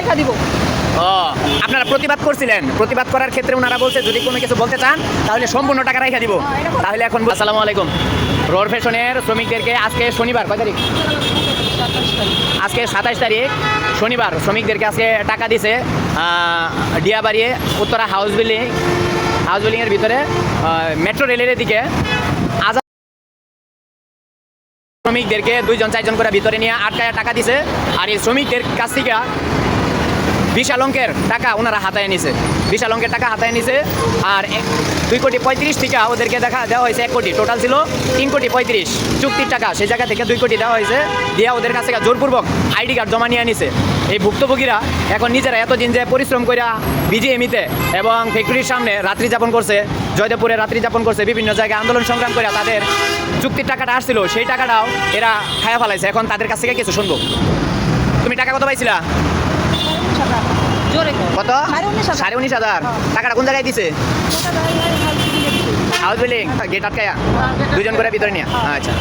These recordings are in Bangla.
রেখা দিব। ও আপনারা প্রতিবাদ করছিলেন, প্রতিবাদ করার ক্ষেত্রে ওনারা বলছে যদি কোনো কিছু বলতে চান তাহলে সম্পূর্ণ টাকা রেখে দিব। তাহলে এখন আসসালামু আলাইকুম। রোড ফ্যাশনের শ্রমিকদেরকে আজকে শনিবার কয় তারিখ? আজকে 27 তারিখ শনিবার শ্রমিকদেরকে আজকে টাকা দিছে ডিয়াবাড়ি উত্তরা হাউস বিল্ডিংয়ের ভিতরে মেট্রো রেলের দিকে শ্রমিকদেরকে 2-4জন করে ভিতরে নিয়ে আটকায় টাকা দিছে। আর এই শ্রমিকদের কাছ থেকে বিশাল অঙ্কের টাকা ওনারা হাতায় নিছে, বিশাল অঙ্কের টাকা হাতায় নিছে। আর 2,35,00,000 থেকে ওদেরকে দেওয়া হয়েছে 1 কোটি, টোটাল ছিল 3,35,00,000 চুক্তির টাকা, সেই জায়গা থেকে 2 কোটি দেওয়া হয়েছে। দিয়ে ওদের কাছ থেকে জোরপূর্বক আইডি কার্ড জমা নিয়ে নিছে। এই ভুক্তভোগীরা এখন নিজেরা এতদিন যে পরিশ্রম করে বিজিএমিতে এবং ফ্যাক্টরির সামনে রাত্রি যাপন করছে, জয়দেবপুরে রাত্রি যাপন করছে, বিভিন্ন জায়গায় আন্দোলন সংগ্রাম করে তাদের চুক্তির টাকাটা আসছিল, সেই টাকাটাও এরা খায়া ফেলাইছে। এখন তাদের কাছ থেকে কিছু শুনবো। তুমি টাকা কত পাইছিলা? কত? 19,500। টাকাটা কোন জায়গায় দিছে? হাউস বিল্ডিং গেট আটকায়া 2জন করে ভিতরে নিয়ে। আচ্ছা,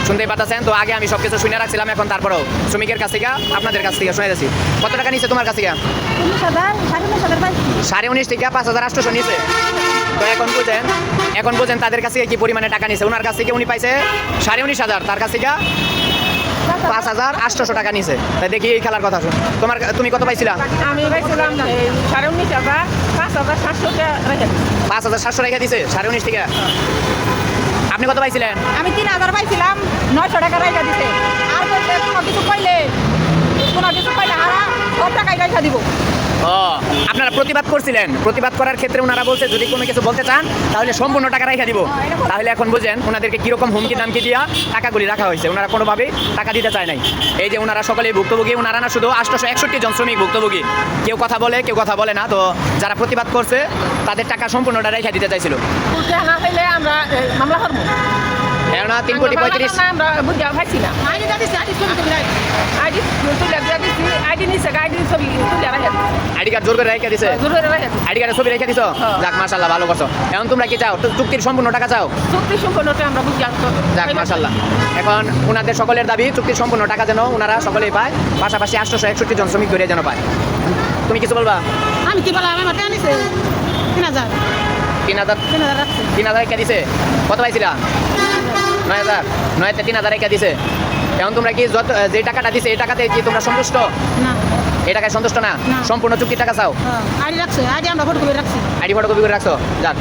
শুনতেই পাচ্ছেন। তো আগে আমি সব কিছু শুনে রাখছিলাম, এখন তারপরেও শ্রমিকের কাছ থেকে আপনাদের কাছ থেকে শুনে যাচ্ছি। কত টাকা নিছে তোমার কাছ থেকে? 19,500 থেকে 5,800 নিছে। তো এখন বোঝেন তাদের কাছ থেকে কি পরিমাণে টাকা নিছে। ওনার কাছ থেকে উনি পাইছে 19,500, তার কাছ থেকে 5,800 টাকা নিছে। তাই দেখি এই খেলার কথা শুন। তুমি কত পাইছিলা? আমি পাইছিলাম 19,500, 5,700 রেখে দিছে 19,500 থেকে। আপনি কত পাইছিলেন? আমি 3,000 পাইছিলাম, 900 টাকা রেখা দিছে। আর বলছে কোনো কিছু পাইলে হারা সব টাকাই রেখা দিব। ও আপনারা প্রতিবাদ করছিলেন, প্রতিবাদ করার ক্ষেত্রে ওনারা বলছে যদি কোনো কিছু বলতে চান তাহলে সম্পূর্ণ টাকা রেখে দিব। তাহলে এখন বুঝেন ওনাদেরকে কীরকম হুমকি দামকি দিয়া টাকাগুলি রাখা হয়েছে। ওনারা কোনোভাবেই টাকা দিতে চায় নাই। এই যে ওনারা সকলেই ভুক্তভোগী, ওনারা না শুধু 861 জন শ্রমিক ভুক্তভোগী, কেউ কথা বলে কেউ কথা বলে না। তো যারা প্রতিবাদ করছে তাদের টাকা সম্পূর্ণটা রেখে দিতে চাইছিল। না হইলে আমরা মামলা করবো। কেননা 3,35,00,000 আমরা বুঝি আর পাইছি না। আইডি কার্ড জোর করে রেখে দিছে। আইডি কার্ডের ছবি রেখে দিছো? যাক মাশাআল্লাহ, ভালো করছো। এখন তোমরা কি চাও? চুক্তির সম্পূর্ণ টাকা চাও? চুক্তির সম্পূর্ণটা আমরা বুঝি। যাক মাশাআল্লাহ। এখন ওনাদের সকলের দাবি চুক্তির সম্পূর্ণ টাকা যেন ওনারা সকলেই পায়, পাশাপাশি 861 জন শ্রমিক ধরে যেন পায়। তুমি কিছু বলবা? আমি কি বললাম? আমার টাকা নিছে 3,000 রাখছে। 3,000 রেখে দিছে। কত পাইছিলা? 9,000। 9,000 3,000 রেখে দিছে। এখন তোমরা কি যে টাকাটা দিছে এই টাকাতে কি তোমরা সন্তুষ্ট? না, এই টাকায় সন্তুষ্ট না, সম্পূর্ণ চুক্তির টাকা চাও? আইডি রাখছে, আইডি আমরা ফটোকপি রাখছি। আইডি ফটোকপি করে রাখছো? যাক।